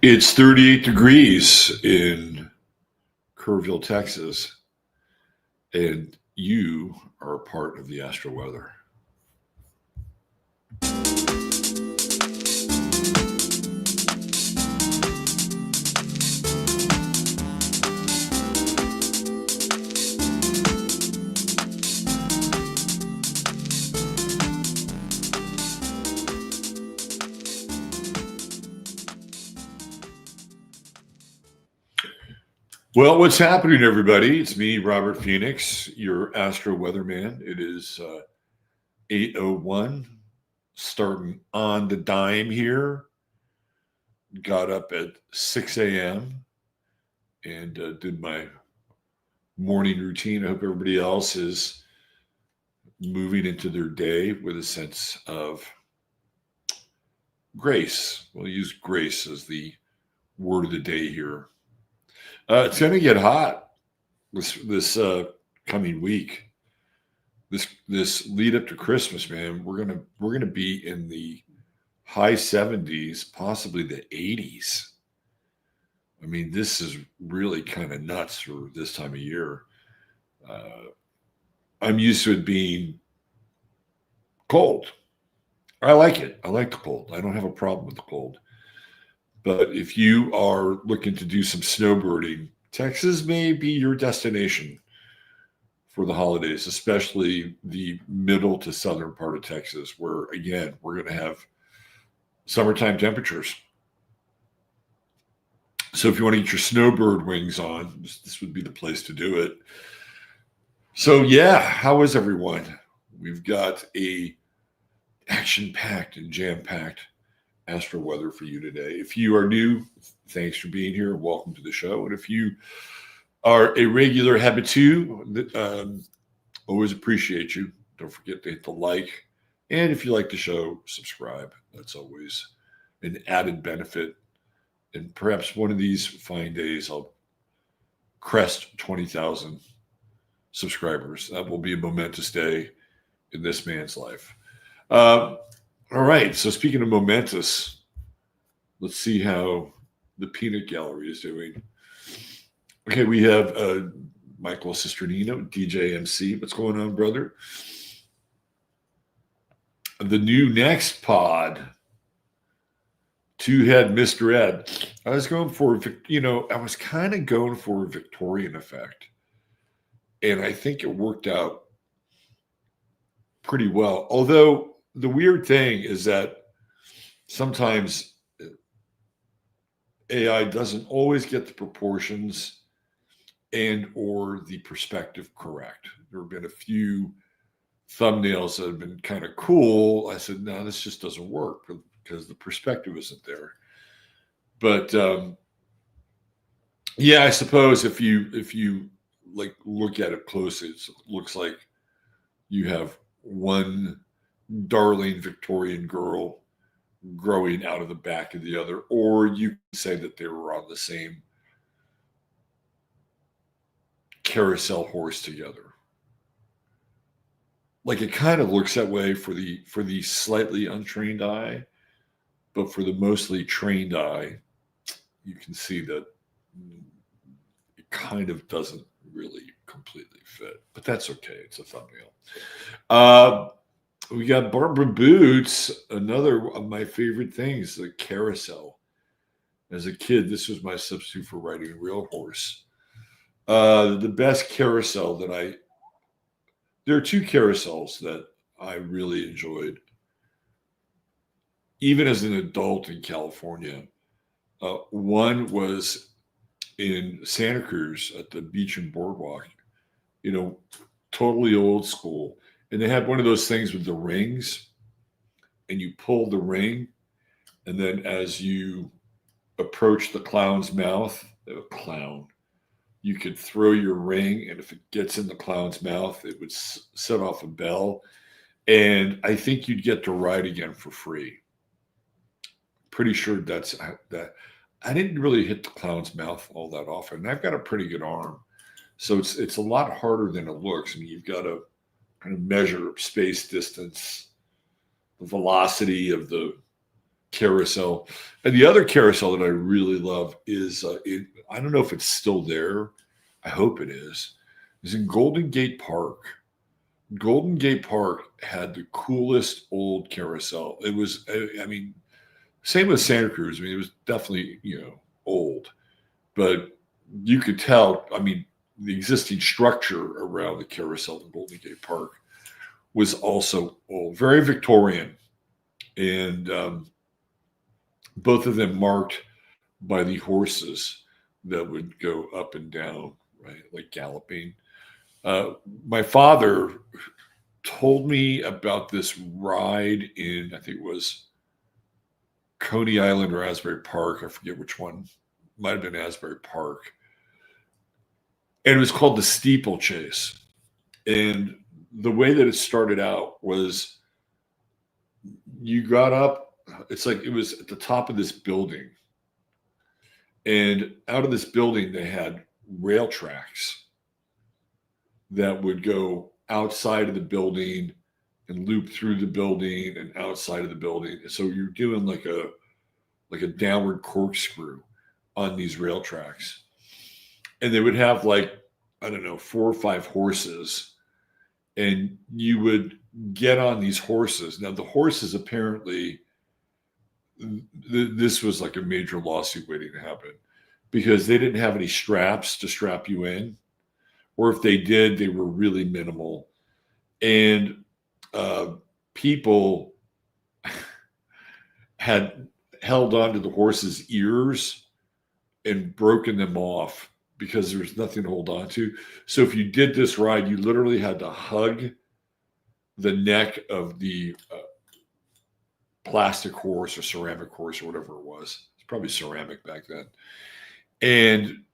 It's 38 degrees in Kerrville, Texas, and you are a part of the Astro Weather. Well, what's happening, everybody? It's me, Robert Phoenix, your Astro Weatherman. It is 8:01, starting on the dime here. Got up at 6 a.m. and did my morning routine. I hope everybody else is moving into their day with a sense of grace. We'll use grace as the word of the day here. It's going to get hot this coming week. This lead up to Christmas, man. We're gonna be in the high 70s, possibly the 80s. I mean, this is really kind of nuts for this time of year. I'm used to it being cold. I like it. I like the cold. I don't have a problem with the cold. But if you are looking to do some snowbirding, Texas may be your destination for the holidays, especially the middle to southern part of Texas, where, again, we're going to have summertime temperatures. So if you want to get your snowbird wings on, this would be the place to do it. So, yeah, how is everyone? We've got a action-packed and jam-packed Astro Weather for you today. If you are new, thanks for being here. Welcome to the show. And if you are a regular habitu, always appreciate you. Don't forget to hit the like. And if you like the show, subscribe. That's always an added benefit. And perhaps one of these fine days, I'll crest 20,000 subscribers. That will be a momentous day in this man's life. All right, so speaking of momentous, let's see how the peanut gallery is doing. Okay, we have Michael Cisternino, DJ MC. What's going on, brother? The new next pod, Two Head Mr. Ed. I was going for, I was kind of going for a Victorian effect. And I think it worked out pretty well. Although the weird thing is that sometimes AI doesn't always get the proportions and or the perspective correct. There have been a few thumbnails that have been kind of cool. I said, no, this just doesn't work because the perspective isn't there. But yeah, I suppose if you like look at it closely, it looks like you have one darling Victorian girl growing out of the back of the other, or you can say that they were on the same carousel horse together. Like it kind of looks that way for the slightly untrained eye, but for the mostly trained eye, you can see that it kind of doesn't really completely fit. But that's okay. It's a thumbnail. We got Barbara Boots, another of my favorite things, the carousel. As a kid, this was my substitute for riding a real horse. The best carousel there are two carousels that I really enjoyed, even as an adult in California. One was in Santa Cruz at the beach and boardwalk, totally old school. And they had one of those things with the rings, and you pull the ring, and then as you approach the clown's mouth, you could throw your ring, and if it gets in the clown's mouth, it would set off a bell. And I think you'd get to ride again for free. Pretty sure that's that. I didn't really hit the clown's mouth all that often, and I've got a pretty good arm. So it's a lot harder than it looks. I mean, you've got to kind of measure space distance, the velocity of the carousel. And the other carousel that I really love is, I don't know if it's still there. I hope it is. It's in Golden Gate Park. Golden Gate Park had the coolest old carousel. It was, I mean, same with Santa Cruz. I mean, it was definitely, old, but you could tell, I mean, the existing structure around the carousel in Golden Gate Park was also old, very Victorian. And both of them marked by the horses that would go up and down, right, like galloping. My father told me about this ride in, I think it was Coney Island or Asbury Park. I forget which one. Might have been Asbury Park. And it was called the Steeplechase. And the way that it started out was you got up, it's like it was at the top of this building. And out of this building, they had rail tracks that would go outside of the building and loop through the building and outside of the building. So you're doing like a downward corkscrew on these rail tracks. And they would have like, I don't know, 4 or 5 horses. And you would get on these horses. Now the horses apparently, this was like a major lawsuit waiting to happen because they didn't have any straps to strap you in. Or if they did, they were really minimal. And people had held onto the horse's ears and broken them off because there was nothing to hold on to. So if you did this ride, you literally had to hug the neck of the plastic horse or ceramic horse or whatever it was. It's probably ceramic back then. And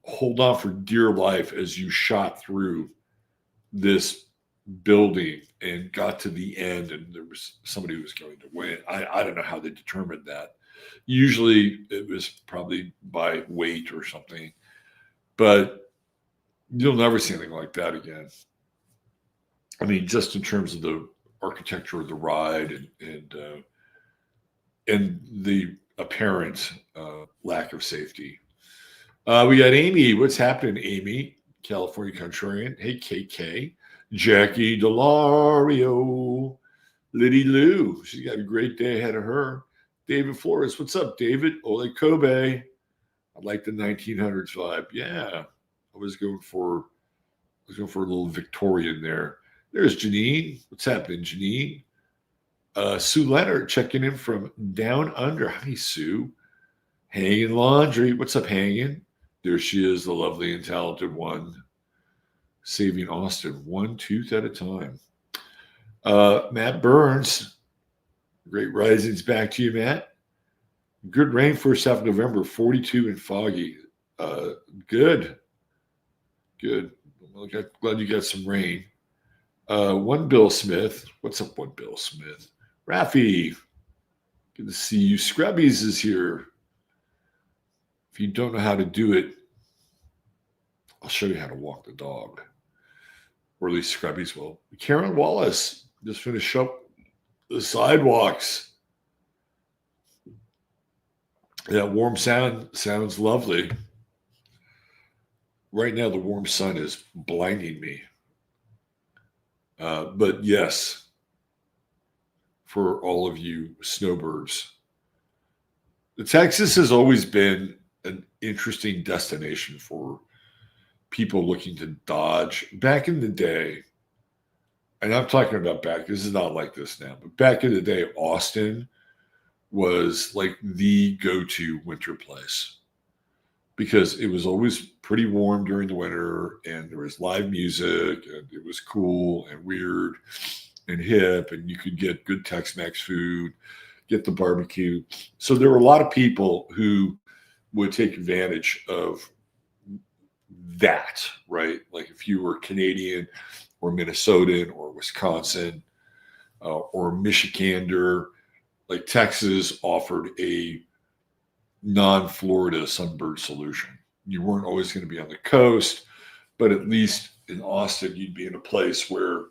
hold on for dear life as you shot through this building and got to the end, and there was somebody who was going to win. I don't know how they determined that. Usually it was probably by weight or something, but you'll never see anything like that again. I mean, just in terms of the architecture of the ride and the apparent lack of safety. We got Amy. What's happening, Amy? California Contrarian. Hey, KK. Jackie Delario. Liddy Lou. She's got a great day ahead of her. David Flores. What's up, David? Ole Kobe. I like the 1900s vibe. Yeah. I was going for a little Victorian there. There's Janine. What's happening, Janine? Sue Leonard checking in from down under. Hi, Sue. Hanging Laundry. What's up, Hanging? There she is, the lovely and talented one. Saving Austin one tooth at a time. Matt Burns. Great risings back to you, Matt. Good rain first half of November, 42 and foggy. Good. Well, glad you got some rain. One Bill Smith. What's up, One Bill Smith? Rafi. Good to see you. Scrubbies is here. If you don't know how to do it, I'll show you how to walk the dog. Or at least Scrubbies will. Karen Wallace just finished up the sidewalks. That warm sounds lovely. Right now, the warm sun is blinding me. But yes, for all of you snowbirds, Texas has always been an interesting destination for people looking to dodge. Back in the day, and I'm talking about this is not like this now, but back in the day, Austin was like the go-to winter place because it was always pretty warm during the winter and there was live music and it was cool and weird and hip and you could get good Tex-Mex food, get the barbecue. So there were a lot of people who would take advantage of that, right? Like if you were Canadian or Minnesotan or Wisconsin or Michigander, like Texas offered a non-Florida sunbird solution. You weren't always going to be on the coast, but at least in Austin, you'd be in a place where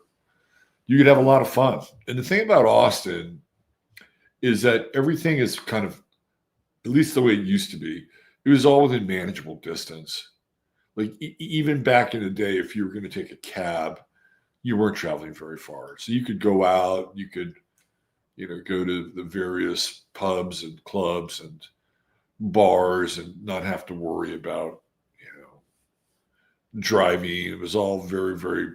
you could have a lot of fun. And the thing about Austin is that everything is kind of, at least the way it used to be, it was all within manageable distance. Like even back in the day, if you were going to take a cab, you weren't traveling very far. So you could go out, you could, go to the various pubs and clubs and bars and not have to worry about, driving. It was all very, very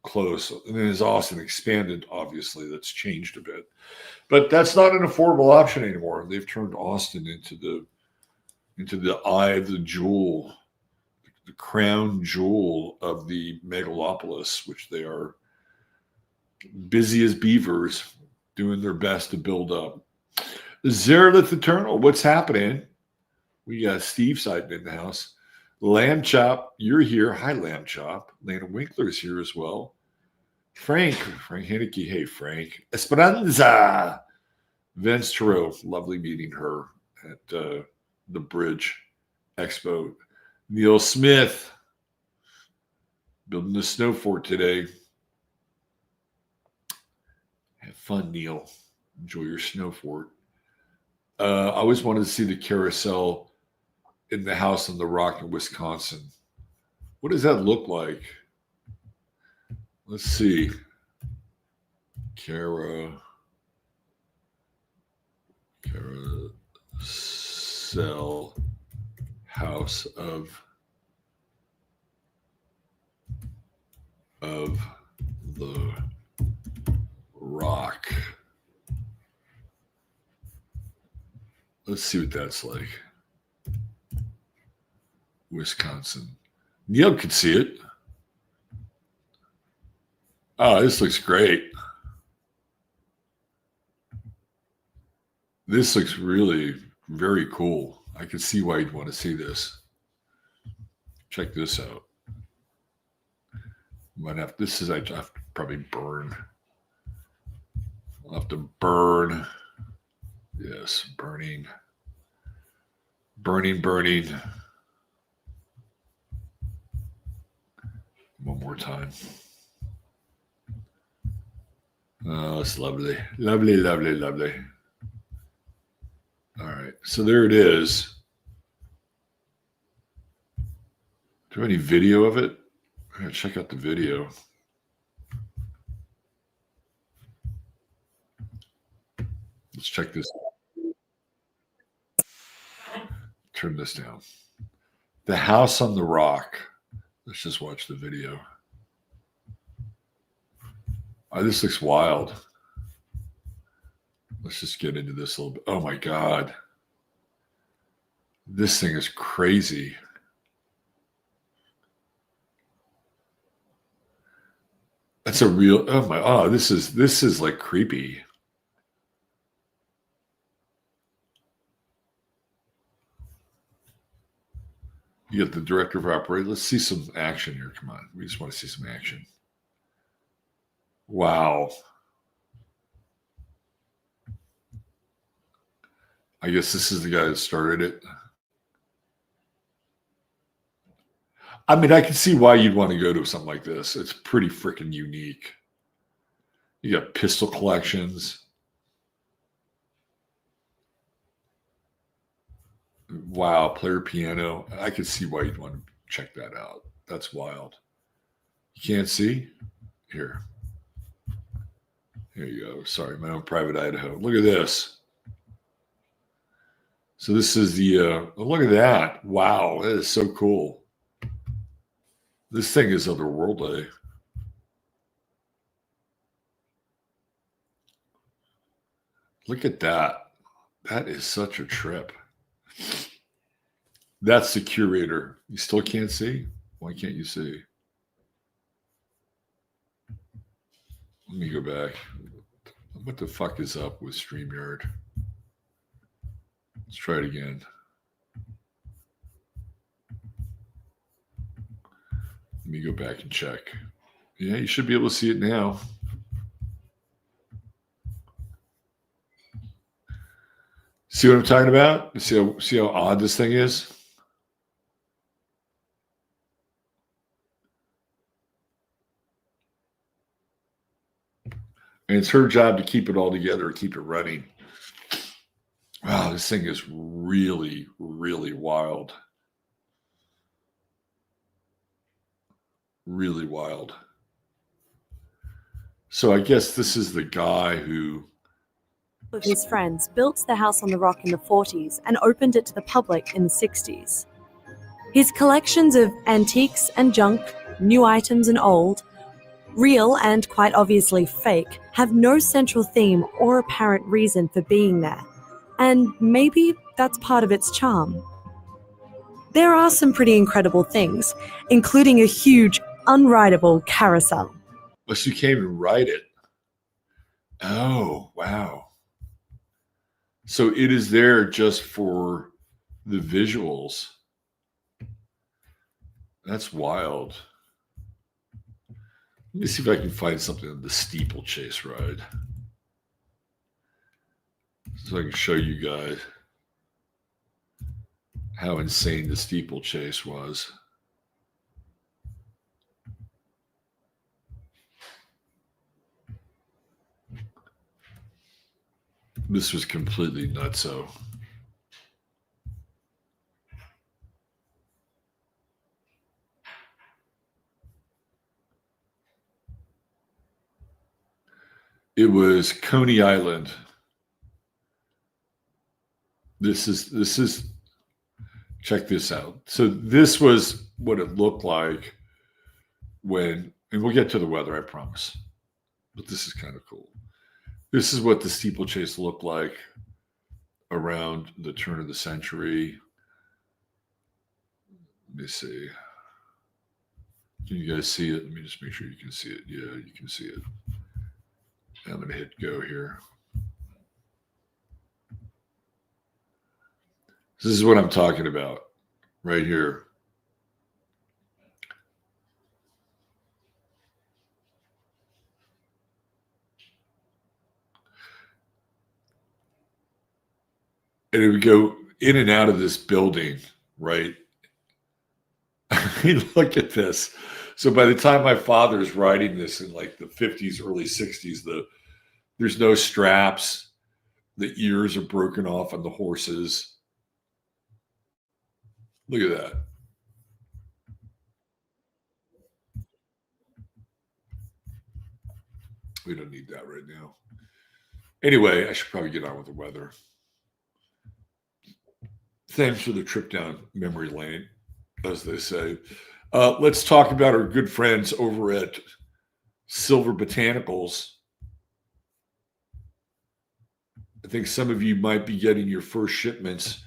close. And then as Austin expanded, obviously that's changed a bit. But that's not an affordable option anymore. They've turned Austin into the eye of the jewel, the crown jewel of the megalopolis, which they are busy as beavers doing their best to build up. Zerlith Eternal, what's happening? We got Steve Seiden in the house. Lamb Chop, you're here. Hi, Lamb Chop. Lana Winkler's here as well. Frank Haneke. Hey, Frank. Esperanza. Vince Thoreau, lovely meeting her at the Bridge Expo. Neil Smith, building the snow fort today. Have fun, Neil. Enjoy your snow fort. I always wanted to see the carousel in the house on the rock in Wisconsin. What does that look like? Let's see. Carousel house of the rock. Let's see what that's like. Wisconsin. Neil could see it. Oh, this looks great. This looks really very cool. I can see why you'd want to see this. Check this out. I have to probably burn. I'll have to burn. Yes, burning. One more time. Oh, it's lovely. Lovely. All right. So there it is. Do you have any video of it? I'm going to check out the video. Let's check this out. Turn this down. The house on the rock. Let's just watch the video. Oh, this looks wild. Let's just get into this a little bit. Oh my God. This thing is crazy. That's a real, this is like creepy. You get the director of operations. Let's see some action here. Come on. We just want to see some action. Wow. I guess this is the guy that started it. I mean, I can see why you'd want to go to something like this. It's pretty freaking unique. You got pistol collections. Wow, player piano. I can see why you'd want to check that out. That's wild. You can't see? Here. Here you go. Sorry, my own private Idaho. Look at this. So this is the, look at that. Wow, that is so cool. This thing is otherworldly. Look at that. That is such a trip. That's the curator. You still can't see? Why can't you see? Let me go back. What the fuck is up with StreamYard? Let's try it again. Let me go back and check. Yeah, you should be able to see it now. See what I'm talking about? See how odd this thing is? And it's her job to keep it all together, keep it running. Wow, this thing is really, really wild. Really wild. So I guess this is the guy who... Of his friends built the house on the rock in the 40s and opened it to the public in the 60s. His collections of antiques and junk, new items and old, real and quite obviously fake, have no central theme or apparent reason for being there. And maybe that's part of its charm. There are some pretty incredible things, including a huge, unrideable carousel. Unless you can't even ride it. Oh, wow. So it is there just for the visuals. That's wild. Let me see if I can find something on the steeplechase ride, so I can show you guys how insane the steeplechase was. This was completely nutso. It was Coney Island. This is check this out. So this was what it looked like when, and we'll get to the weather, I promise. But this is kind of cool. This is what the steeplechase looked like around the turn of the century. Let me see. Can you guys see it? Let me just make sure you can see it. Yeah, you can see it. I'm going to hit go here. This is what I'm talking about right here. And it would go in and out of this building, right? I mean, look at this. So by the time my father's riding this in like the 50s, early 60s, there's no straps. The ears are broken off on the horses. Look at that. We don't need that right now. Anyway, I should probably get on with the weather. Thanks for the trip down memory lane, as they say. Let's talk about our good friends over at Silver-Botanicals. I think some of you might be getting your first shipments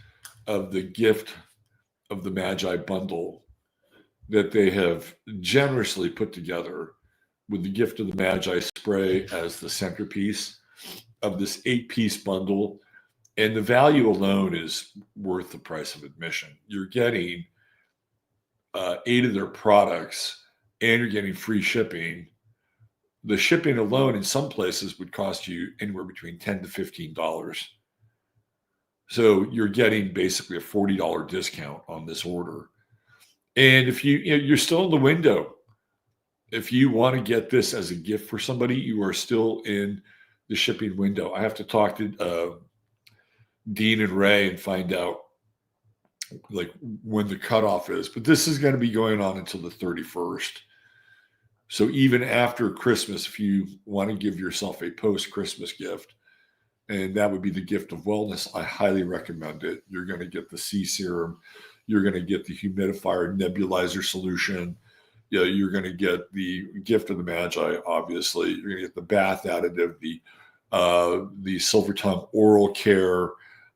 of the gift of the Magi bundle that they have generously put together, with the gift of the Magi spray as the centerpiece of this 8-piece bundle. And the value alone is worth the price of admission. You're getting 8 of their products, and you're getting free shipping. The shipping alone in some places would cost you anywhere between $10 to $15. So you're getting basically a $40 discount on this order. And if you're still in the window, if you want to get this as a gift for somebody, you are still in the shipping window. I have to talk to Dean and Ray and find out like when the cutoff is, but this is going to be going on until the 31st. So even after Christmas, if you want to give yourself a post-Christmas gift, and that would be the gift of wellness, I highly recommend it. You're going to get the sea serum. You're going to get the humidifier nebulizer solution. Yeah, you're going to get the gift of the Magi, obviously. You're going to get the bath additive, the Silver Tongue oral care.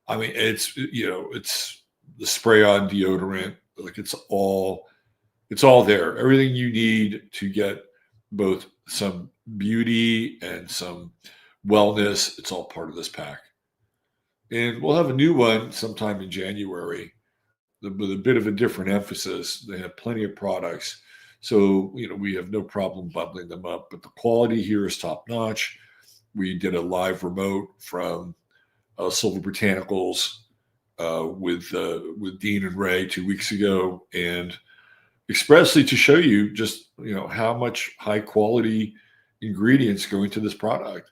I mean, it's the spray-on deodorant. Like it's all there. Everything you need to get both some beauty and some wellness, it's all part of this pack. And we'll have a new one sometime in January with a bit of a different emphasis. They have plenty of products. So, we have no problem bundling them up, but the quality here is top notch. We did a live remote from Silver-Botanicals with Dean and Ray 2 weeks ago, and expressly to show you just, how much high quality ingredients go into this product.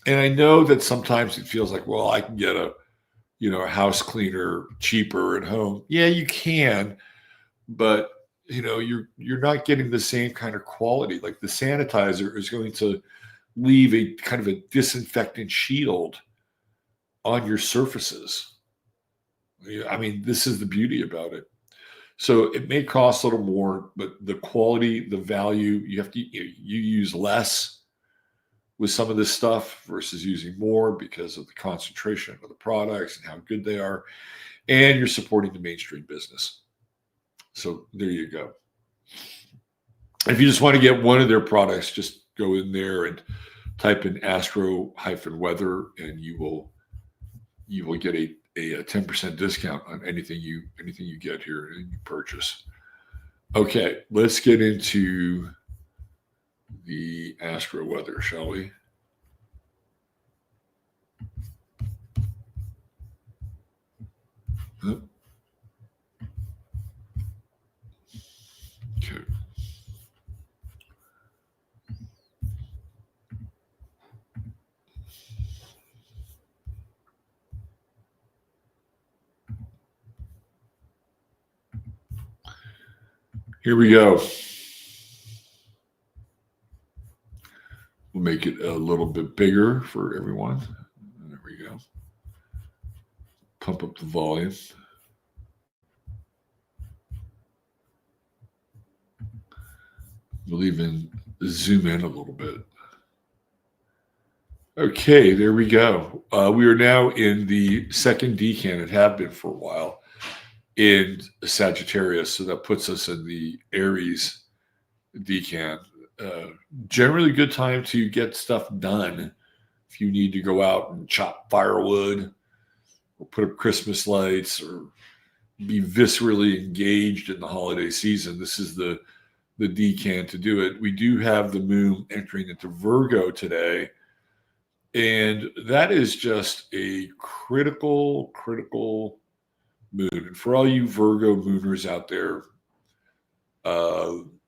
And I know that sometimes it feels like, well, I can get a a house cleaner cheaper at home. Yeah, you can, but you're not getting the same kind of quality. Like the sanitizer is going to leave a kind of a disinfectant shield on your surfaces. I mean, this is the beauty about it. So it may cost a little more, but the quality, the value, you use less with some of this stuff versus using more because of the concentration of the products and how good they are. And you're supporting the mainstream business. So there you go. If you just want to get one of their products, just go in there and type in Astro-Weather, and you will get a 10% discount on anything you get here and you purchase. Okay, let's get into the Astro Weather, shall we? Okay. Here we go. We'll make it a little bit bigger for everyone. There we go. Pump up the volume. We'll even zoom in a little bit. Okay, there we go. We are now in the second decan. It had been for a while in Sagittarius, so that puts us in the Aries decan. Generally good time to get stuff done if you need to go out and chop firewood or put up Christmas lights or be viscerally engaged in the holiday season. This is the decan to do it. We do have the moon entering into Virgo today, and that is just a critical moon. And for all you Virgo mooners out there,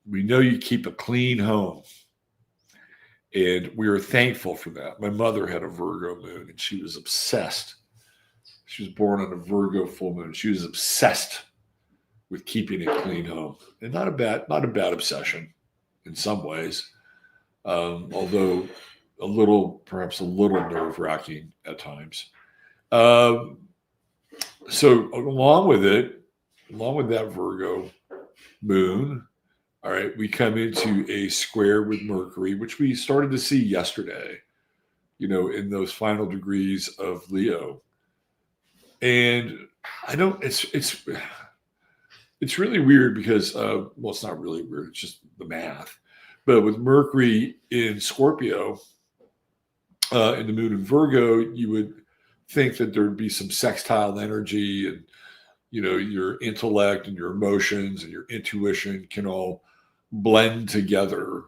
we know you keep a clean home, and we are thankful for that. My mother had a Virgo moon, and she was obsessed. She was born on a Virgo full moon. She was obsessed with keeping a clean home, and not a bad obsession in some ways, although perhaps a little nerve-wracking at times. So along with that Virgo moon, all right, we come into a square with Mercury, which we started to see yesterday, in those final degrees of Leo. And it's really weird because, well, it's not really weird. It's just the math. But with Mercury in Scorpio, in the moon in Virgo, you would think that there'd be some sextile energy, and your intellect and your emotions and your intuition can all blend together.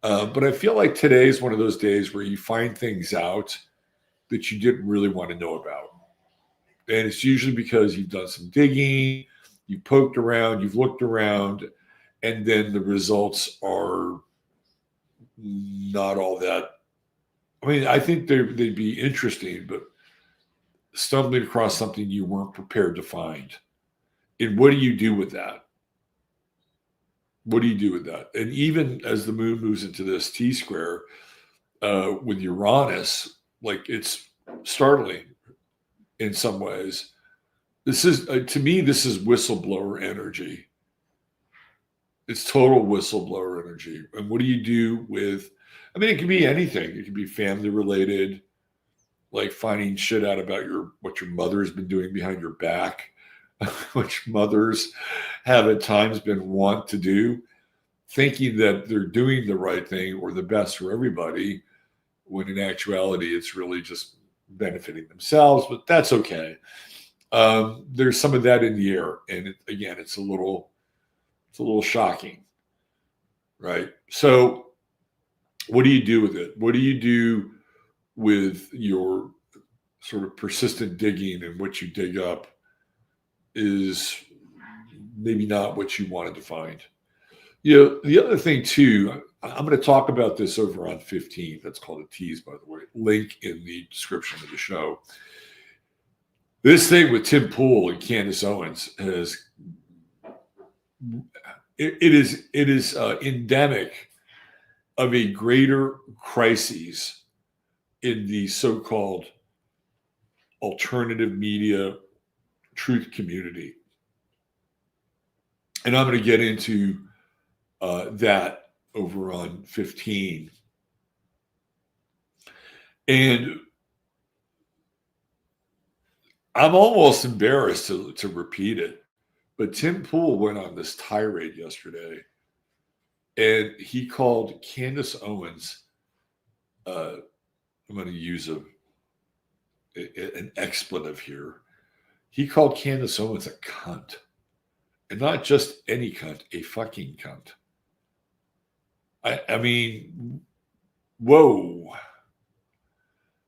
But I feel like today is one of those days where you find things out that you didn't really want to know about. And it's usually because you've done some digging, you've poked around, you've looked around, and then the results are not all that. I mean, I think they'd be interesting, but stumbling across something you weren't prepared to find. And what do you do with that? What do you do with that? And even as the moon moves into this T-square with Uranus, like, it's startling in some ways. This is, to me, this is whistleblower energy. It's total whistleblower energy. And what do you do with, I mean, it can be anything. It can be family related, like finding shit out about what your mother has been doing behind your back, which mothers have at times been wont to do, thinking that they're doing the right thing or the best for everybody, when in actuality, it's really just benefiting themselves, but that's okay. There's some of that in the air. And it's a little shocking, right? So what do you do with it? What do you do with your sort of persistent digging, and what you dig up is maybe not what you wanted to find? The other thing too, I'm going to talk about this over on 15. That's called a tease, by the way. Link in the description of the show. This thing with Tim Pool and Candace Owens is endemic of a greater crisis in the so-called alternative media truth community. And I'm going to get into that over on 15. And I'm almost embarrassed to repeat it, but Tim Pool went on this tirade yesterday, and he called Candace Owens, I'm going to use an expletive here. He called Candace Owens a cunt. And not just any cunt, a fucking cunt. I mean, whoa.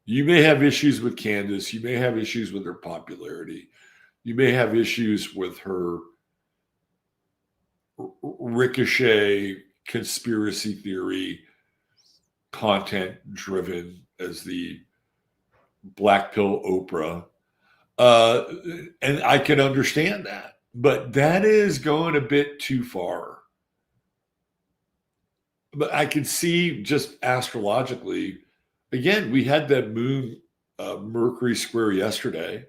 You may have issues with Candace. You may have issues with her popularity. You may have issues with her ricochet conspiracy theory content driven as the black pill Oprah. And I can understand that. But that is going a bit too far. But I can see just astrologically, again, we had that moon Mercury square yesterday,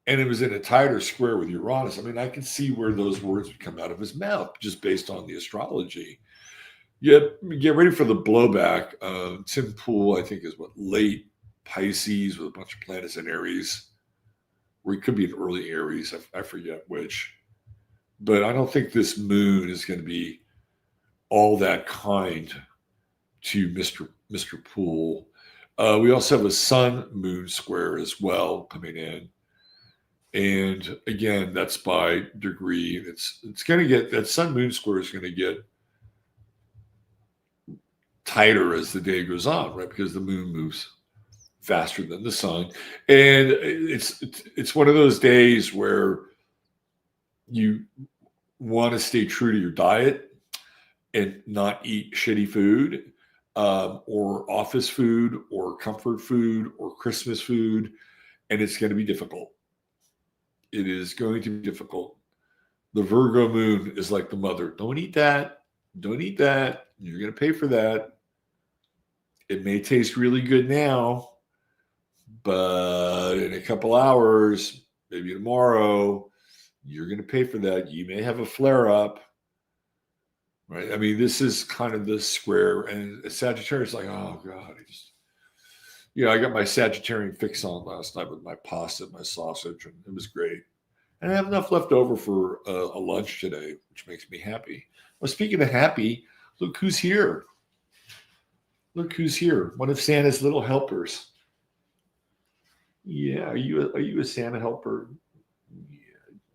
and it was in a tighter square with Uranus. I mean, I can see where those words would come out of his mouth just based on the astrology. Yeah, get ready for the blowback. Tim Pool, I think, is late Pisces with a bunch of planets in Aries, or it could be an early Aries. I forget which. But I don't think this moon is going to be all that kind to Mr. Pool. We also have a sun moon square as well coming in. And again, that's by degree. It's going to get, that sun moon square is going to get tighter as the day goes on, right? Because the moon moves faster than the sun. And it's one of those days where you want to stay true to your diet and not eat shitty food, or office food, or comfort food, or Christmas food. And it's going to be difficult. It is going to be difficult. The Virgo moon is like the mother. Don't eat that. Don't eat that. You're going to pay for that. It may taste really good now, but in a couple hours, maybe tomorrow, you're going to pay for that. You may have a flare up, right? I mean, this is kind of the square, and Sagittarius is like, oh God, I got my Sagittarian fix on last night with my pasta, my sausage, and it was great. And I have enough left over for a lunch today, which makes me happy. Well, speaking of happy, look who's here. Look who's here. One of Santa's little helpers. Yeah, are you a Santa helper? Yeah,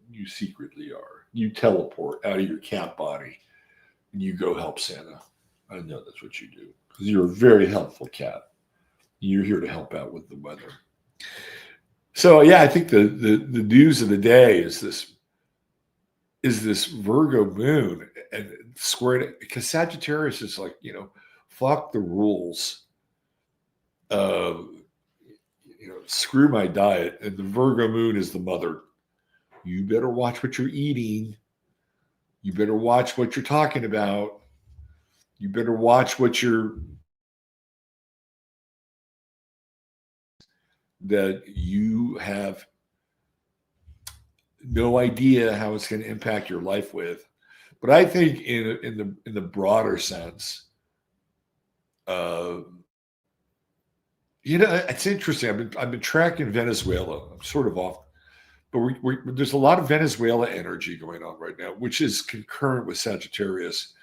you secretly are. You teleport out of your cat body and you go help Santa. I know that's what you do because you're a very helpful cat. You're here to help out with the weather. So yeah, I think the news of the day is this Virgo moon and squared, because Sagittarius is like, fuck the rules. Screw my diet. And the Virgo moon is the mother. You better watch what you're eating. You better watch what you're talking about. You better watch that you have no idea how it's going to impact your life with. But I think in the broader sense, it's interesting. I've been tracking Venezuela. I'm sort of off, but there's a lot of Venezuela energy going on right now, which is concurrent with Sagittarius,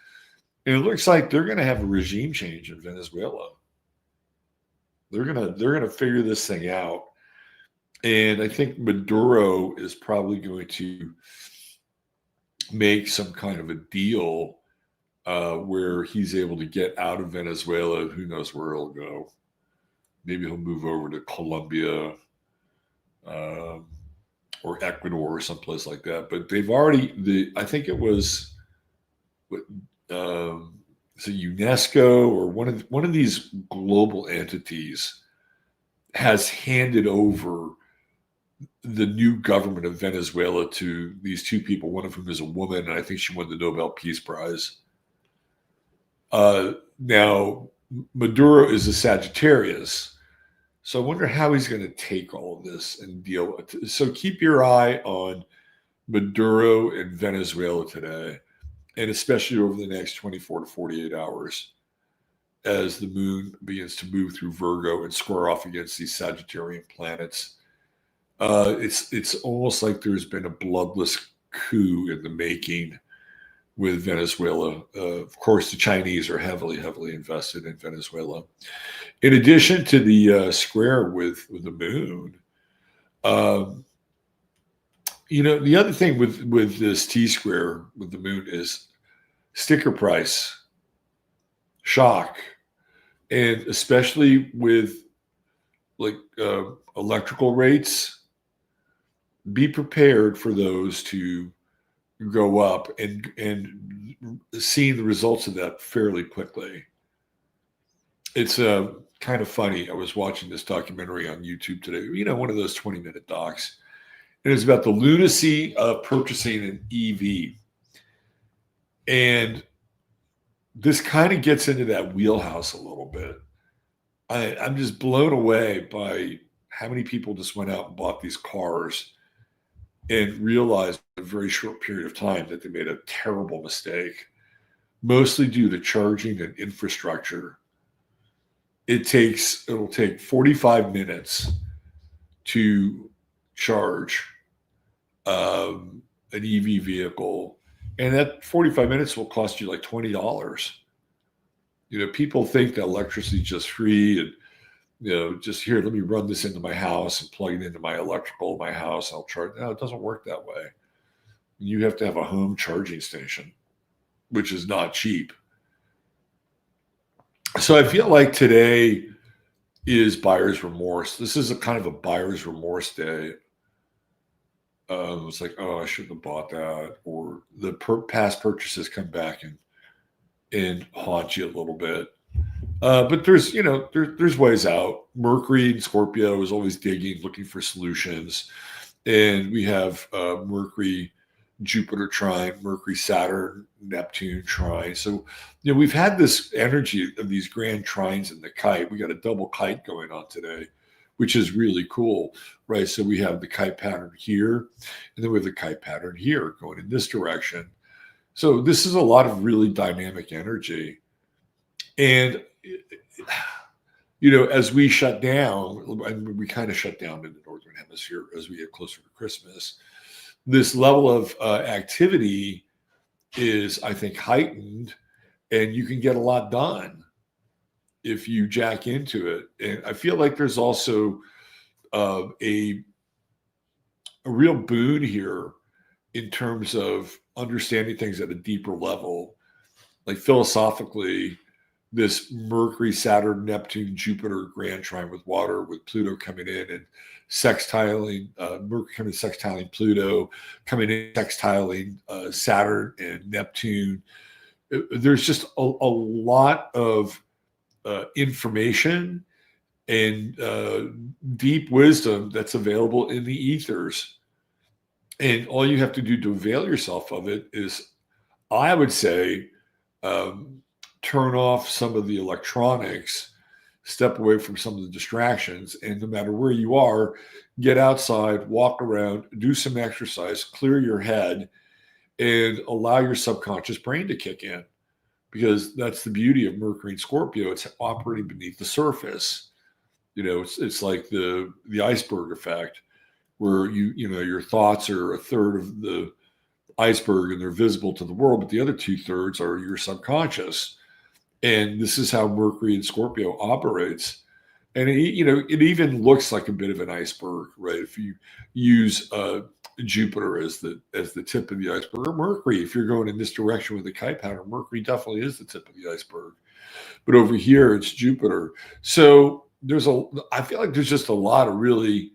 and it looks like they're going to have a regime change in Venezuela. They're gonna figure this thing out, and I think Maduro is probably going to make some kind of a deal where he's able to get out of Venezuela. Who knows where he'll go? Maybe he'll move over to Colombia or Ecuador or someplace like that. But they've already, I think it was UNESCO or one of these global entities has handed over the new government of Venezuela to these two people, one of whom is a woman, and I think she won the Nobel Peace Prize. Now, Maduro is a Sagittarius, so I wonder how he's going to take all of this and deal with it. So keep your eye on Maduro in Venezuela today, and especially over the next 24 to 48 hours as the moon begins to move through Virgo and square off against these Sagittarian planets. It's almost like there's been a bloodless coup in the making with Venezuela. Of course, the Chinese are heavily invested in Venezuela. In addition to the square with the moon, the other thing with this T-square with the moon is sticker price shock, and especially with like electrical rates, be prepared for those to go up and seeing the results of that fairly quickly. It's kind of funny. I was watching this documentary on YouTube today, one of those 20-minute docs. And it's about the lunacy of purchasing an EV. And this kind of gets into that wheelhouse a little bit. I'm just blown away by how many people just went out and bought these cars and realized in a very short period of time that they made a terrible mistake, mostly due to charging and infrastructure. It'll take 45 minutes to charge an EV vehicle, and that 45 minutes will cost you like $20. People think that electricity is just free and just here, let me run this into my house and plug it into my electrical in my house. I'll charge. No, it doesn't work that way. You have to have a home charging station, which is not cheap. So I feel like today is buyer's remorse. This is a kind of a buyer's remorse day. It's like, oh, I shouldn't have bought that, or the past purchases come back and haunt you a little bit. But there's ways out. Mercury and Scorpio is always digging, looking for solutions. And we have Mercury, Jupiter trine, Mercury, Saturn, Neptune trine. So, we've had this energy of these grand trines in the kite. We got a double kite going on today, which is really cool, right? So we have the kite pattern here, and then we have the kite pattern here going in this direction. So this is a lot of really dynamic energy. And as we shut down, and we kind of shut down in the Northern Hemisphere as we get closer to Christmas, this level of activity is, I think, heightened, and you can get a lot done if you jack into it. And I feel like there's also a real boon here in terms of understanding things at a deeper level. Like philosophically, this Mercury, Saturn, Neptune, Jupiter grand trine with water, with Pluto coming in and sextiling, Mercury coming sextiling Pluto, coming in sextiling Saturn and Neptune. There's just a lot of information and deep wisdom that's available in the ethers. And all you have to do to avail yourself of it is, I would say, turn off some of the electronics, step away from some of the distractions, and no matter where you are, get outside, walk around, do some exercise, clear your head, and allow your subconscious brain to kick in. Because that's the beauty of Mercury and Scorpio. It's operating beneath the surface. It's like the iceberg effect, where your thoughts are a third of the iceberg and they're visible to the world, but the other 2/3 are your subconscious. And this is how Mercury and Scorpio operates. And it even looks like a bit of an iceberg, right? If you use Jupiter as the tip of the iceberg, or Mercury, if you're going in this direction with the kite pattern, Mercury definitely is the tip of the iceberg. But over here, it's Jupiter. So I feel like there's just a lot of really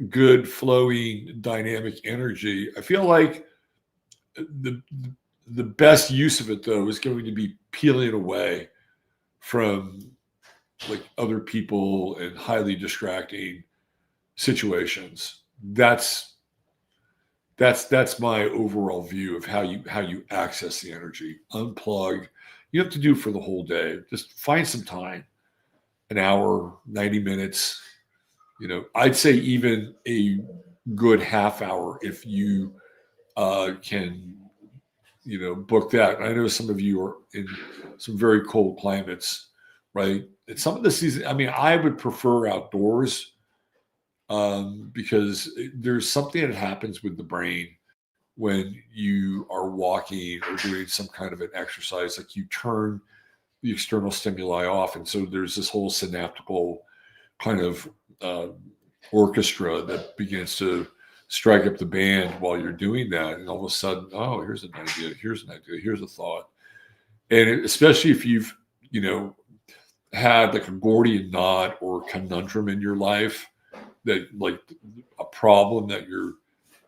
good flowing dynamic energy. I feel like the best use of it, though, is going to be peeling away from like other people and highly distracting situations. that's my overall view of how you access the energy. Unplug. You have to do it for the whole day. Just find some time, an hour, 90 minutes. I'd say even a good half hour if you can, book that. I know some of you are in some very cold climates, right? And some of the season, I mean, I would prefer outdoors because there's something that happens with the brain when you are walking or doing some kind of an exercise, like you turn the external stimuli off. And so there's this whole synaptical kind of orchestra that begins to strike up the band while you're doing that. And all of a sudden, oh, here's an idea, here's a thought. And especially if you've, had like a Gordian knot or conundrum in your life, that like a problem that you're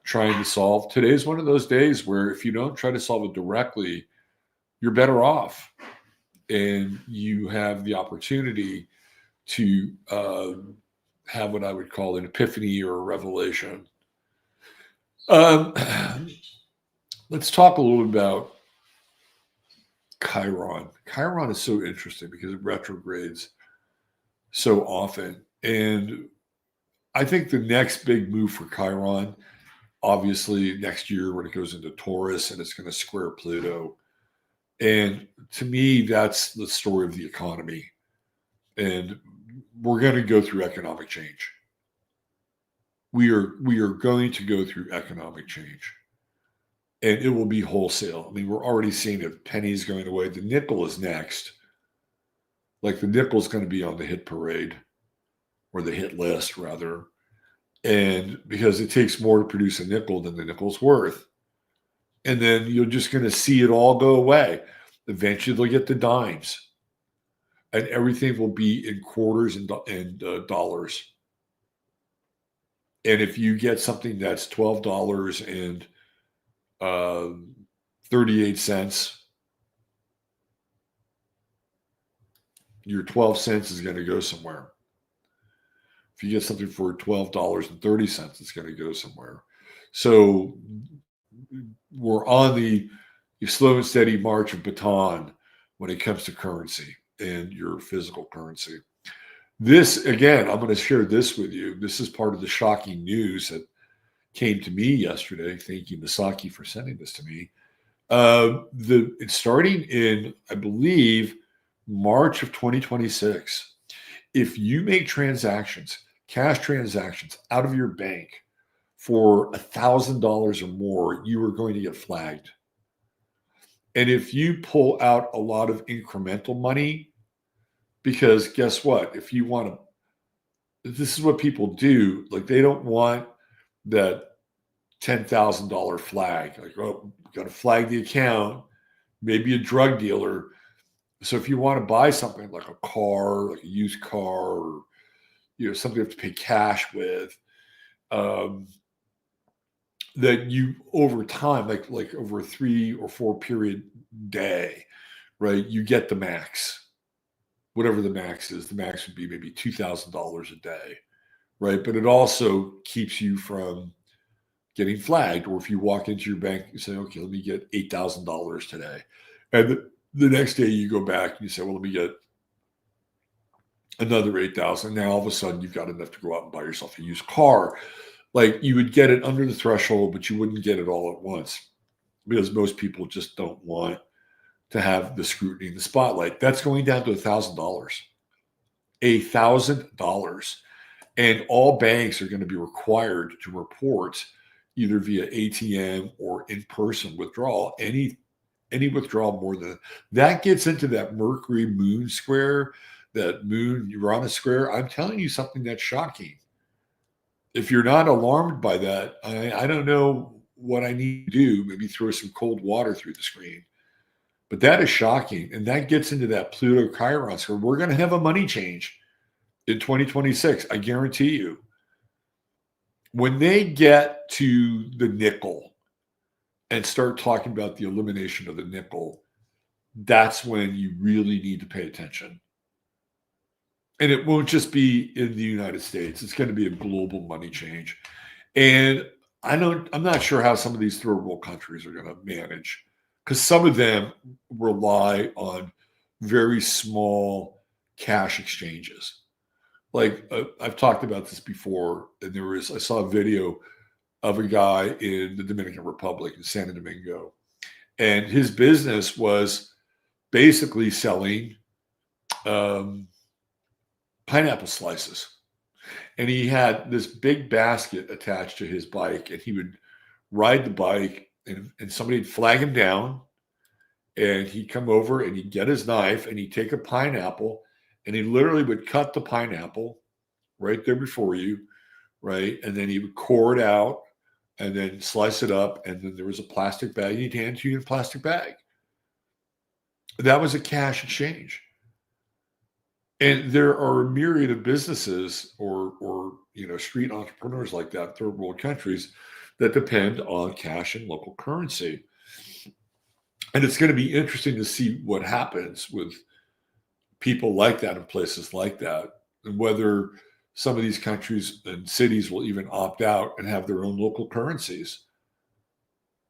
trying to solve. Today's one of those days where if you don't try to solve it directly, you're better off. And you have the opportunity to have what I would call an epiphany or a revelation. Let's talk a little bit about Chiron. Chiron is so interesting because it retrogrades so often. And I think the next big move for Chiron, obviously next year when it goes into Taurus and it's going to square Pluto. And to me, that's the story of the economy. And we're going to go through economic change. We are going to go through economic change. And it will be wholesale. I mean, we're already seeing it. Pennies going away. The nickel is next. Like the nickel is going to be on the hit parade or the hit list, rather. And because it takes more to produce a nickel than the nickel's worth. And then you're just going to see it all go away. Eventually, they'll get the dimes. And everything will be in quarters and dollars. And if you get something that's $12 and 38 cents, your 12 cents is going to go somewhere. If you get something for $12.30, it's going to go somewhere. So we're on the slow and steady march of baton when it comes to currency and your physical currency. This, again, I'm going to share this with you. This is part of the shocking news that came to me yesterday. Thank you, Misaki, for sending this to me. It's starting in, I believe, March of 2026. If you make transactions, cash transactions out of your bank for $1,000 or more, you are going to get flagged. And if you pull out a lot of incremental money, because guess what? If you want to, this is what people do. Like they don't want that $10,000 flag. Like, oh, got to flag the account. Maybe a drug dealer. So if you want to buy something like a car, like a used car, or something you have to pay cash with, that you over time, like over a 3 or 4 period day, right? You get the max. Whatever the max is, the max would be maybe $2,000 a day, right? But it also keeps you from getting flagged. Or if you walk into your bank, you say, okay, let me get $8,000 today. And the next day you go back and you say, well, let me get another 8,000. Now all of a sudden you've got enough to go out and buy yourself a used car. Like you would get it under the threshold, but you wouldn't get it all at once because most people just don't want to have the scrutiny and the spotlight. That's going down to $1,000. $1,000. And all banks are going to be required to report either via ATM or in-person withdrawal, any withdrawal more than that gets into that Mercury moon square, that moon Uranus square. I'm telling you something that's shocking. If you're not alarmed by that, I don't know what I need to do. Maybe throw some cold water through the screen. But that is shocking. And that gets into that Pluto Chiron square. We're going to have a money change in 2026. I guarantee you. When they get to the nickel and start talking about the elimination of the nickel, that's when you really need to pay attention. And it won't just be in the United States. It's going to be a global money change. And I'm not sure how some of these third world countries are going to manage, because some of them rely on very small cash exchanges. Like I've talked about this before, and I saw a video of a guy in the Dominican Republic in Santo Domingo, and his business was basically selling pineapple slices. And he had this big basket attached to his bike, and he would ride the bike, and somebody'd flag him down, and he'd come over and he'd get his knife and he'd take a pineapple, and he literally would cut the pineapple right there before you, right? And then he would core it out and then slice it up, and then there was a plastic bag, and he'd hand it to you in a plastic bag. That was a cash exchange. And there are a myriad of businesses or street entrepreneurs like that, third world countries, that depend on cash and local currency. And it's going to be interesting to see what happens with people like that in places like that, and whether some of these countries and cities will even opt out and have their own local currencies.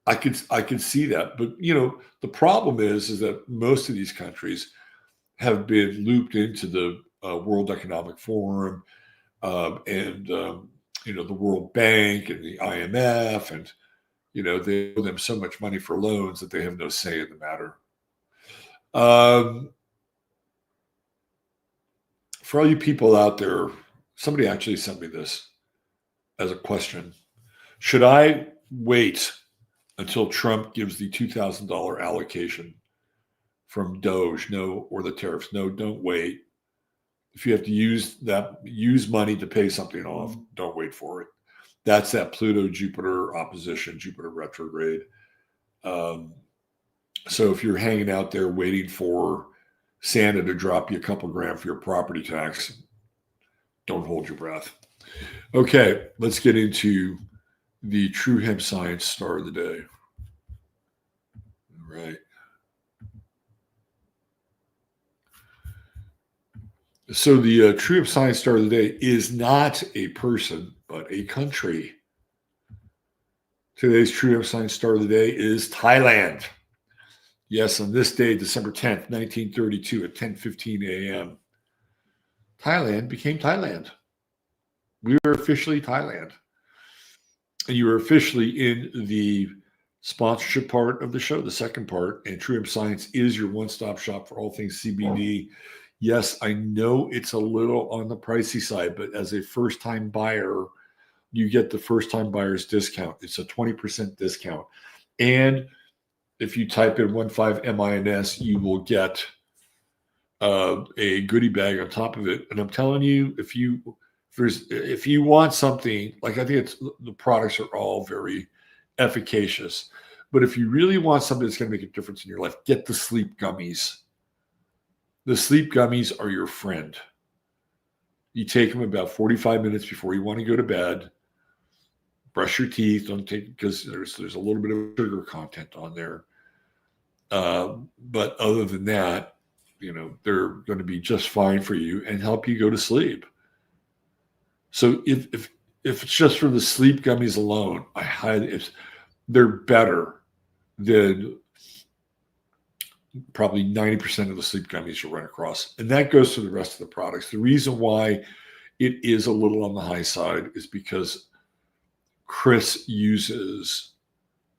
I could see that. But the problem is that most of these countries have been looped into the World Economic Forum and the World Bank and the IMF, and they owe them so much money for loans that they have no say in the matter. For all you people out there, somebody actually sent me this as a question. Should I wait until Trump gives the $2,000 allocation from Doge? No, or the tariffs? No, don't wait. If you have to use money to pay something off, don't wait for it. That's that Pluto-Jupiter opposition, Jupiter retrograde. So if you're hanging out there waiting for Santa to drop you a couple grand for your property tax, don't hold your breath. Okay, let's get into the True Hemp Science star of the day. All right. So the True Hemp Science star of the day is not a person, but a country. Today's True Hemp Science star of the day is Thailand. Yes, on this day, December 10th, 1932 at 10:15 a.m., Thailand became Thailand. We were officially Thailand. And you were officially in the sponsorship part of the show, the second part. And True Hemp Science is your one-stop shop for all things CBD. Yes, I know it's a little on the pricey side, but as a first-time buyer, you get the first-time buyer's discount. It's a 20% discount. And if you type in 15MINS, you will get a goodie bag on top of it. And I'm telling you, if you want something, like, I think the products are all very efficacious, but if you really want something that's going to make a difference in your life, get the sleep gummies. The sleep gummies are your friend. You take them about 45 minutes before you want to go to bed. Brush your teeth. Don't take, because there's a little bit of sugar content on there. But other than that, they're going to be just fine for you and help you go to sleep. So if it's just for the sleep gummies alone, they're better than probably 90% of the sleep gummies you'll run across. And that goes to the rest of the products. The reason why it is a little on the high side is because Chris uses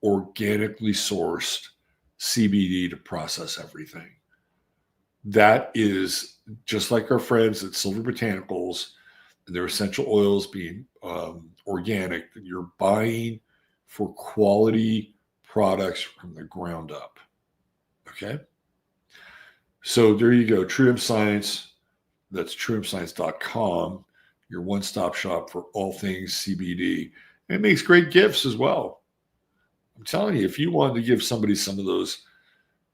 organically sourced CBD to process everything. That is just like our friends at Silver-Botanicals and their essential oils being organic. You're buying for quality products from the ground up. Okay? So there you go. True Hemp Science. That's truehempscience.com. Your one-stop shop for all things CBD. And it makes great gifts as well. I'm telling you, if you wanted to give somebody some of those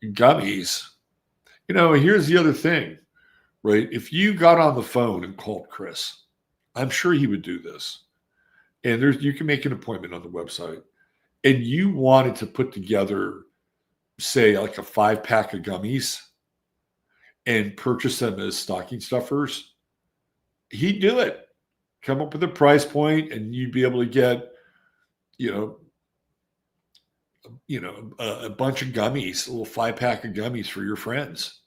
gummies, here's the other thing, right? If you got on the phone and called Chris, I'm sure he would do this. And you can make an appointment on the website, and you wanted to put together, say, like a 5-pack of gummies and purchase them as stocking stuffers, he'd do it. Come up with a price point, and you'd be able to get you know, a bunch of gummies, a little 5-pack of gummies for your friends.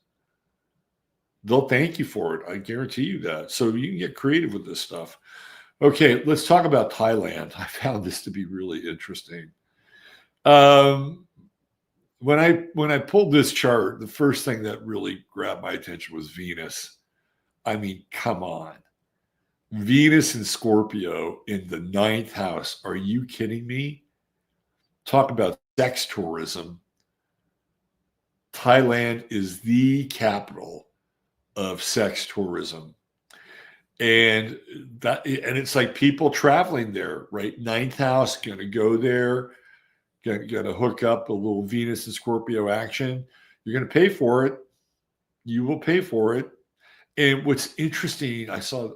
They'll thank you for it. I guarantee you that. So you can get creative with this stuff. Okay, let's talk about Thailand. I found this to be really interesting. When I pulled this chart, the first thing that really grabbed my attention was Venus. I mean, come on. Venus and Scorpio in the 9th house. Are you kidding me? Talk about sex tourism. Thailand is the capital of sex tourism. And it's like people traveling there, right? 9th house, going to go there, going to hook up a little Venus and Scorpio action. You're going to pay for it. You will pay for it. And what's interesting, I saw,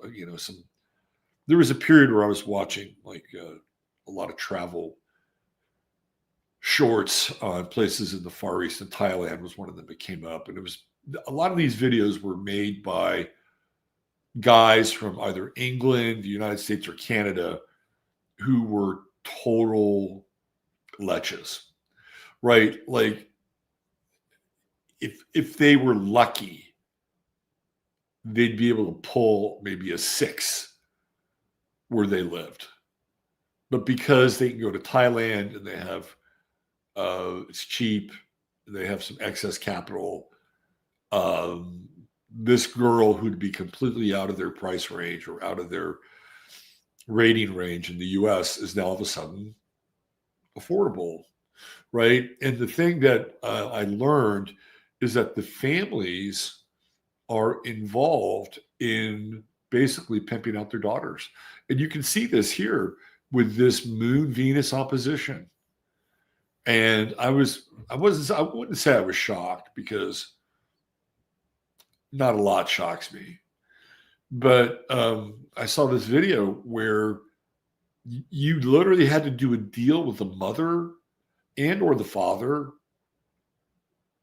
there was a period where I was watching like a lot of travel shorts on places in the Far East, and Thailand was one of them that came up. And it was, a lot of these videos were made by guys from either England, the United States, or Canada who were total leches, right? Like if they were lucky, they'd be able to pull maybe a 6 where they lived. But because they can go to Thailand and they have, it's cheap, they have some excess capital, this girl who'd be completely out of their price range or out of their rating range in the US is now all of a sudden affordable, right? And the thing that I learned is that the families are involved in basically pimping out their daughters. And you can see this here with this Moon Venus opposition. And I wouldn't say I was shocked, because not a lot shocks me. But I saw this video where you literally had to do a deal with the mother and or the father.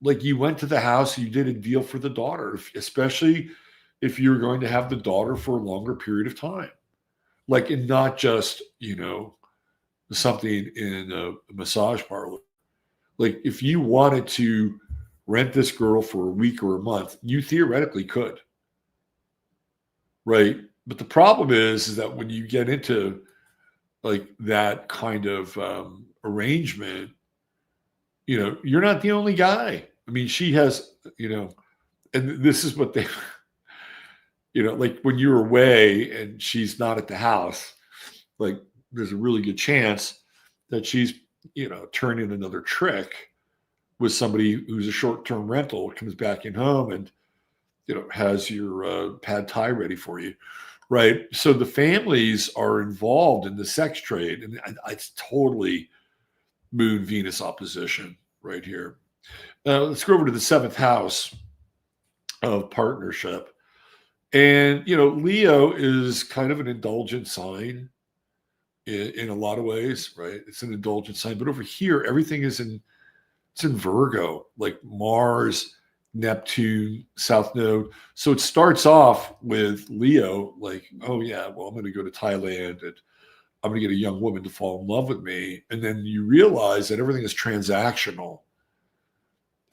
Like you went to the house, you did a deal for the daughter, especially if you're going to have the daughter for a longer period of time. Like, and not just, something in a massage parlor. Like if you wanted to rent this girl for a week or a month, you theoretically could. Right. But the problem is that when you get into like that kind of arrangement, you're not the only guy. I mean, she has, and this is what they, like when you're away and she's not at the house, like there's a really good chance that she's, turning another trick with somebody who's a short-term rental, comes back in home and, has your pad thai ready for you. Right. So the families are involved in the sex trade, and it's totally Moon Venus opposition right here. Now let's go over to the 7th house of partnership. And, Leo is kind of an indulgent sign in a lot of ways, right? It's an indulgent sign. But over here, everything it's in Virgo, like Mars, Neptune, South Node. So it starts off with Leo, like, oh yeah, well, I'm going to go to Thailand and I'm going to get a young woman to fall in love with me. And then you realize that everything is transactional.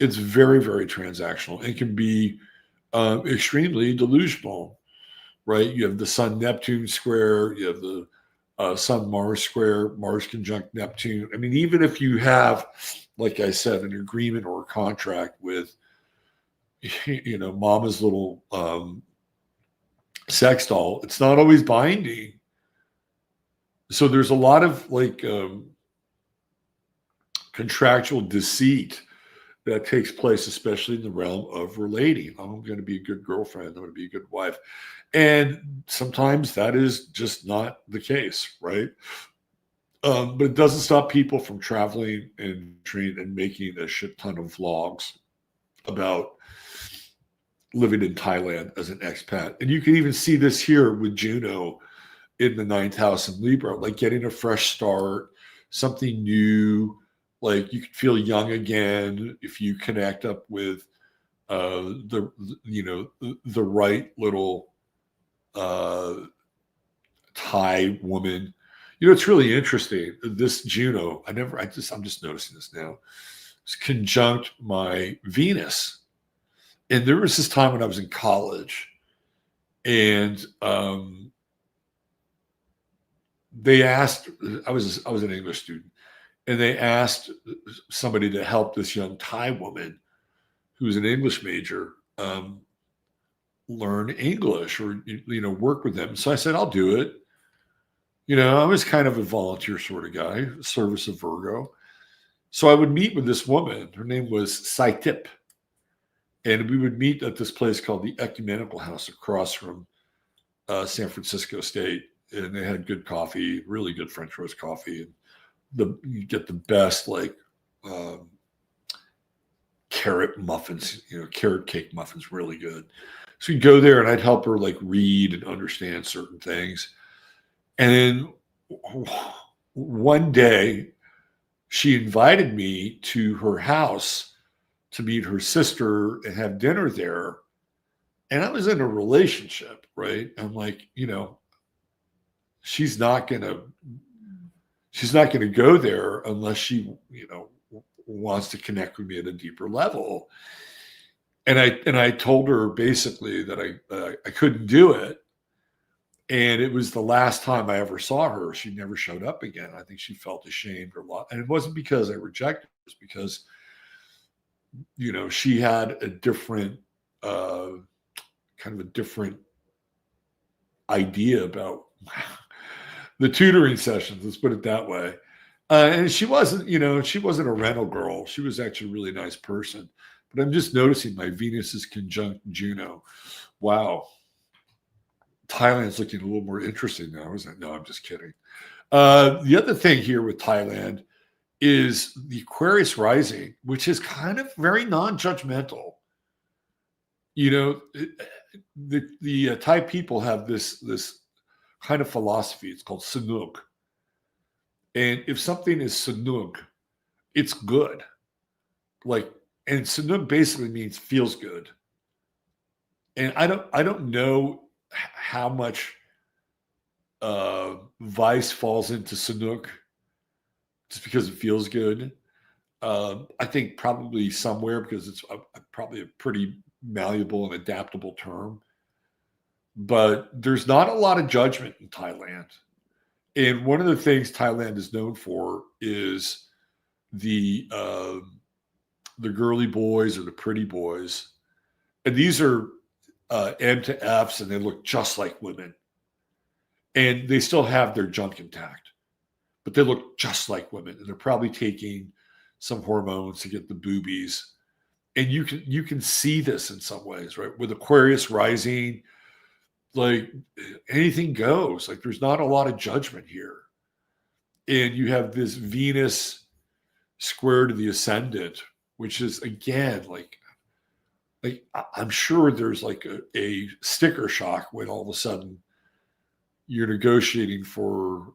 It's very, very transactional. It can be extremely delusional, right? You have the Sun Neptune square, you have the Sun Mars square, Mars conjunct Neptune. I mean, even if you have, like I said, an agreement or a contract with, mama's little sex doll, it's not always binding. So there's a lot of like contractual deceit that takes place, especially in the realm of relating. I'm going to be a good girlfriend. I'm going to be a good wife. And sometimes that is just not the case, right? But it doesn't stop people from traveling and making a shit ton of vlogs about living in Thailand as an expat. And you can even see this here with Juno in the 9th house in Libra, like getting a fresh start, something new. Like you can feel young again if you connect up with the right little Thai woman. It's really interesting. This Juno, I'm just noticing this now. It's conjunct my Venus. And there was this time when I was in college, and they asked, I was an English student, and they asked somebody to help this young Thai woman who's an English major learn English, or work with them. So I said, I'll do it. I was kind of a volunteer sort of guy, service of Virgo. So I would meet with this woman. Her name was Saitip. And we would meet at this place called the Ecumenical House across from San Francisco State. And they had good coffee, really good French roast coffee. And you get the best, like, carrot muffins, carrot cake muffins, really good. So you'd go there and I'd help her, like, read and understand certain things. And then one day she invited me to her house to meet her sister and have dinner there. And I was in a relationship, right? I'm like, she's not gonna go there unless she, wants to connect with me at a deeper level. And I told her basically that I couldn't do it. And it was the last time I ever saw her. She never showed up again. I think she felt ashamed or lot. And it wasn't because I rejected her. It was because, she had a different, kind of a different idea about the tutoring sessions. Let's put it that way. And she wasn't a rental girl. She was actually a really nice person. But I'm just noticing my Venus is conjunct Juno. Wow. Thailand's looking a little more interesting now, isn't it? No, I'm just kidding. The other thing here with Thailand is the Aquarius rising, which is kind of very non-judgmental. The Thai people have this kind of philosophy. It's called Sanuk. And if something is Sanuk, it's good. And Sanuk basically means feels good. And I don't know how much vice falls into Sanuk just because it feels good. I think probably somewhere, because it's probably a pretty malleable and adaptable term. But there's not a lot of judgment in Thailand. And one of the things Thailand is known for is the girly boys or the pretty boys. And these are M to Fs, and they look just like women. And they still have their junk intact, but they look just like women. And they're probably taking some hormones to get the boobies. And you can see this in some ways, right? With Aquarius rising, like, anything goes. Like, there's not a lot of judgment here. And you have this Venus square to the ascendant, which is, again, like I'm sure there's like a sticker shock when all of a sudden you're negotiating for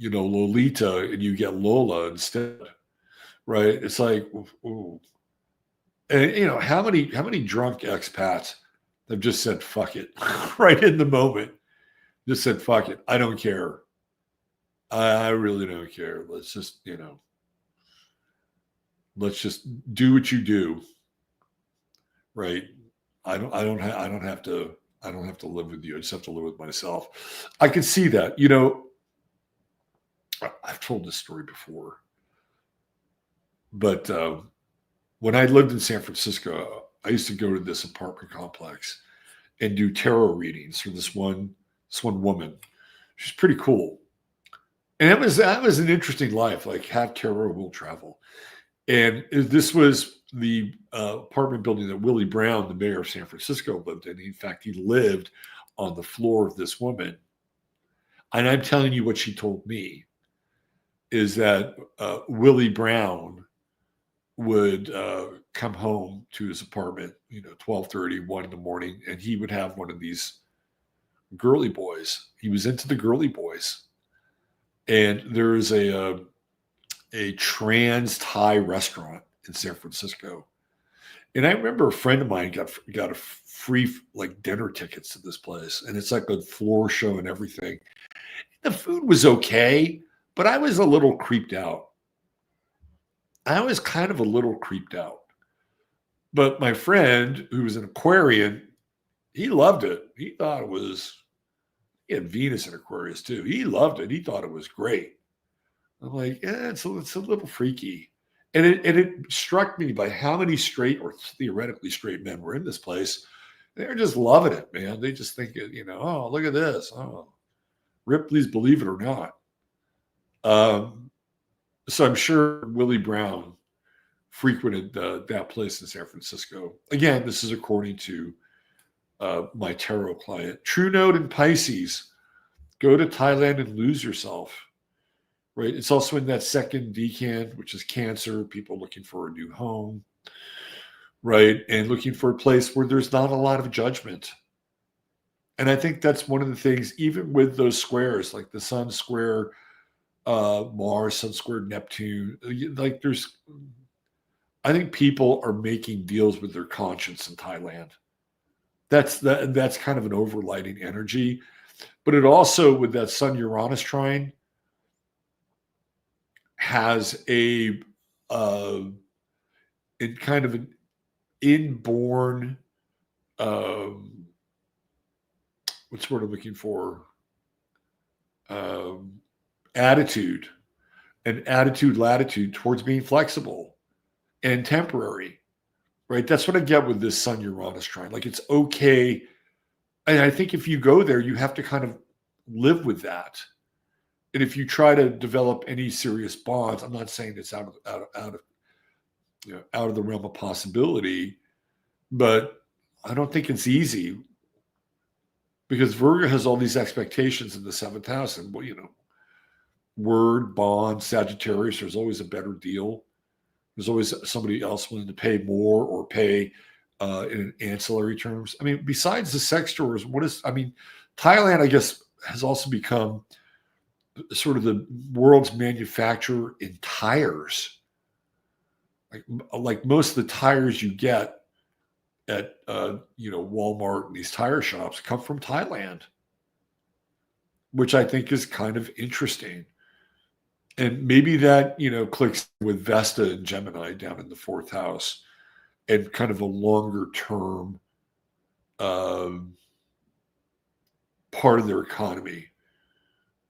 Lolita and you get Lola instead, right? It's like, ooh. And how many drunk expats have just said fuck it right in the moment, just said fuck it, I don't care, I really don't care, let's just do what you do. Right. I don't have to live with you. I just have to live with myself. I can see that. I've told this story before, but when I lived in San Francisco, I used to go to this apartment complex and do tarot readings for this one woman. She's pretty cool. And that was an interesting life, like have tarot will travel. And this was the apartment building that Willie Brown, the mayor of San Francisco, lived in. In fact, he lived on the floor of this woman. And I'm telling you what she told me is that Willie Brown would come home to his apartment, 12:30, 1 in the morning, and he would have one of these girly boys. He was into the girly boys. And there is a trans Thai restaurant in San Francisco. And I remember a friend of mine got a free like dinner tickets to this place. And it's like a floor show and everything. The food was okay, but I was a little creeped out. I was kind of a little creeped out. But my friend, who was an Aquarian, he loved it. He thought it was, he had Venus in Aquarius too. He loved it. He thought it was great. I'm like, yeah, it's a little freaky. And it struck me by how many straight or theoretically straight men were in this place. They're just loving it, man. They just think, oh, look at this. Oh, Ripley's Believe It or Not. So I'm sure Willie Brown frequented that place in San Francisco. Again, this is according to my tarot client. True Note in Pisces. Go to Thailand and lose yourself. Right. It's also in that second decan, which is Cancer, people looking for a new home. Right. And looking for a place where there's not a lot of judgment. And I think that's one of the things, even with those squares, like the Sun square Mars, Sun square Neptune, like I think people are making deals with their conscience in Thailand. That's kind of an overlighting energy. But it also, with that Sun Uranus trine, has a in kind of an inborn what's the word I'm looking for? Attitude, an attitude latitude towards being flexible and temporary, right? That's what I get with this Sun Uranus trine. Like, it's okay. And I think if you go there, you have to kind of live with that. And if you try to develop any serious bonds, I'm not saying it's out of the realm of possibility, but I don't think it's easy, because Virgo has all these expectations in the seventh house, and word, bond, Sagittarius, there's always a better deal. There's always somebody else willing to pay more or pay in ancillary terms. I mean, besides the sex stores, Thailand, I guess, has also become sort of the world's manufacturer in tires. Like most of the tires you get at Walmart and these tire shops come from Thailand, which I think is kind of interesting. And maybe that clicks with Vesta and Gemini down in the fourth house, and kind of a longer term part of their economy,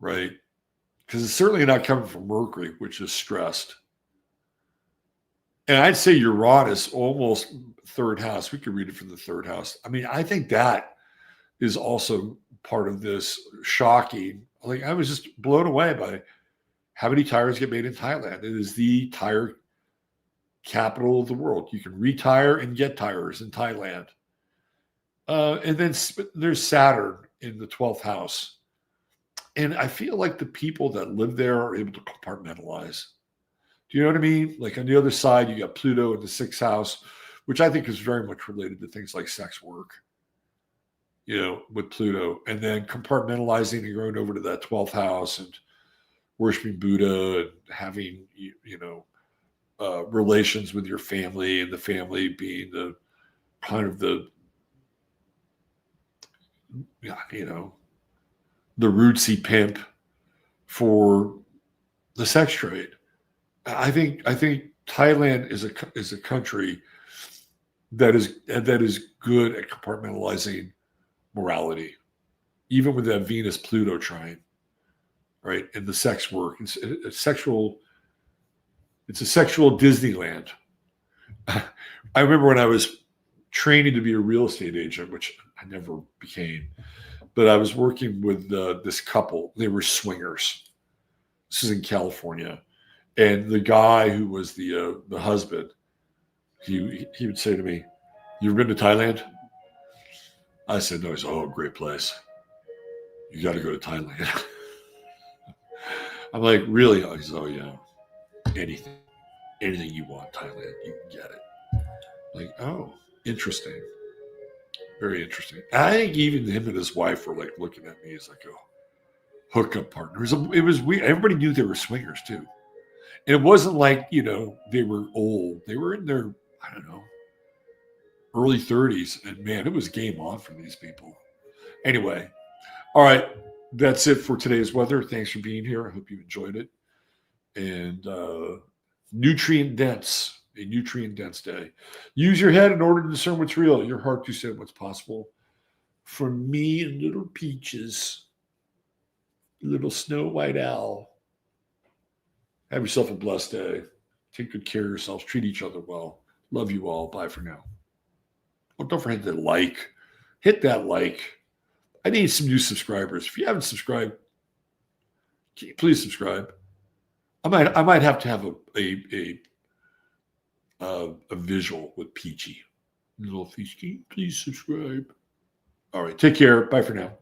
right? Because it's certainly not coming from Mercury, which is stressed. And I'd say Uranus, almost third house. We could read it from the third house. I mean, I think that is also part of this shocking. Like, I was just blown away by how many tires get made in Thailand. It is the tire capital of the world. You can retire and get tires in Thailand. And then there's Saturn in the 12th house. And I feel like the people that live there are able to compartmentalize. Do you know what I mean? Like, on the other side, you got Pluto in the 6th house, which I think is very much related to things like sex work, with Pluto. And then compartmentalizing and going over to that 12th house and worshiping Buddha and having, relations with your family, and the family being the kind of the rootsy pimp for the sex trade. I think Thailand is a country that is good at compartmentalizing morality, even with that Venus Pluto trine, right? And the sex work. It's a sexual Disneyland. I remember when I was training to be a real estate agent, which I never became, but I was working with this couple. They were swingers. This is in California. And the guy who was the husband, he would say to me, "You ever been to Thailand?" I said, "No." He said, "Oh, great place. You got to go to Thailand." I'm like, "Really?" He said, "Oh, yeah. Anything you want, Thailand, you can get it." Like, oh, interesting. Very interesting. I think even him and his wife were like looking at me as like a hookup partner. It was weird. Everybody knew they were swingers too. And it wasn't like, they were old. They were in their, I don't know, early 30s. And man, it was game on for these people. Anyway, all right. that's it for today's weather. Thanks for being here. I hope you enjoyed it. And nutrient dense, a nutrient dense day. Use your head in order to discern what's real, your heart to say what's possible. From me and little Peaches, little Snow White Owl. Have yourself a blessed day. Take good care of yourselves. Treat each other well. Love you all. Bye for now. Oh, don't forget to like. Hit that like. I need some new subscribers. If you haven't subscribed, can you please subscribe? I might have to have a visual with Peachy. Little Peachy, please subscribe. All right, take care. Bye for now.